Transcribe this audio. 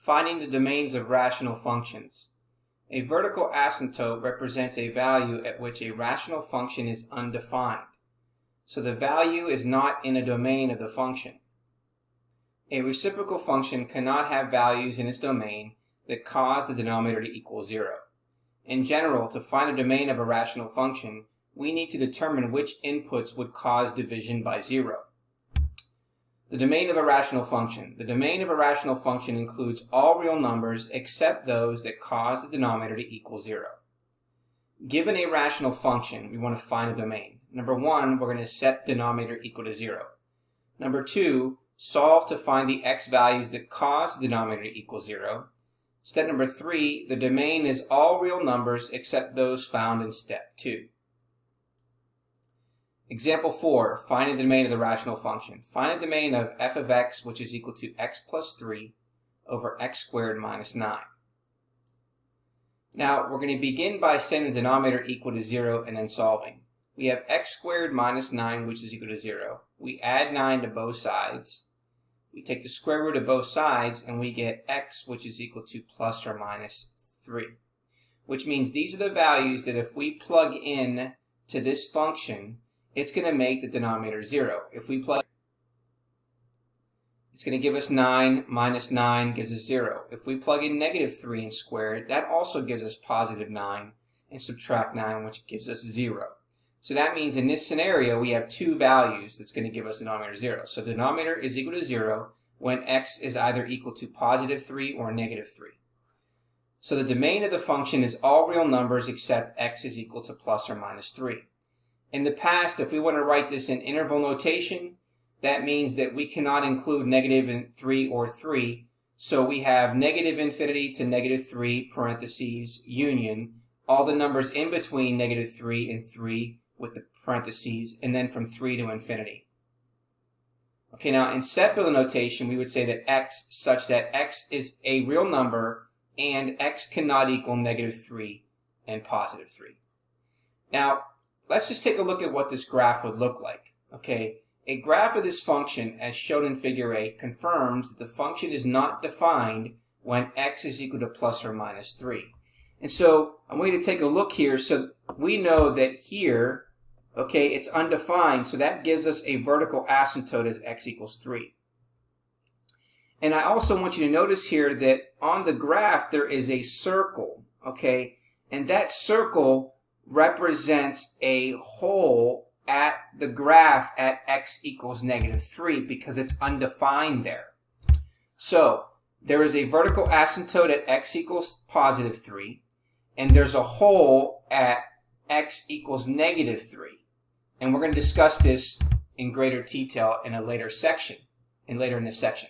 Finding the domains of rational functions. A vertical asymptote represents a value at which a rational function is undefined. So the value is not in a domain of the function. A reciprocal function cannot have values in its domain that cause the denominator to equal 0. In general, to find a domain of a rational function, we need to determine which inputs would cause division by 0. The domain of a rational function. The domain of a rational function includes all real numbers except those that cause the denominator to equal 0. Given a rational function, we want to find a domain. Number 1, we're going to set the denominator equal to 0. Number 2, solve to find the x values that cause the denominator to equal 0. Step number 3, the domain is all real numbers except those found in step 2. Example 4, find the domain of the rational function. Find the domain of f of x, which is equal to x plus 3 over x squared minus 9. Now, we're going to begin by setting the denominator equal to 0 and then solving. We have x squared minus 9, which is equal to 0. We add 9 to both sides. We take the square root of both sides, and we get x, which is equal to plus or minus 3. Which means these are the values that if we plug in to this function, it's going to make the denominator 0. If we plug, it's going to give us 9 minus 9 gives us 0. If we plug in negative 3 and square it, that also gives us positive 9, and subtract 9, which gives us 0. So that means in this scenario, we have two values that's going to give us the denominator 0. So the denominator is equal to 0 when x is either equal to positive 3 or negative 3. So the domain of the function is all real numbers except x is equal to plus or minus 3. In the past, if we want to write this in interval notation, that means that we cannot include negative 3 or 3. So we have negative infinity to negative 3, parentheses, union, all the numbers in between negative 3 and 3 with the parentheses, and then from 3 to infinity. Okay, now in set builder notation, we would say that x such that x is a real number and x cannot equal negative 3 and positive 3. Now, let's just take a look at what this graph would look like. Okay, a graph of this function, as shown in figure 8, confirms that the function is not defined when x is equal to plus or minus 3. And so I'm going to take a look here. So we know that here, okay, it's undefined. So that gives us a vertical asymptote as x equals 3. And I also want you to notice here that on the graph there is a circle, okay? And that circle represents a hole at the graph at x equals negative 3 because it's undefined there. So there is a vertical asymptote at x equals positive 3, and there's a hole at x equals negative 3. And we're going to discuss this in greater detail in a later section, later in this section.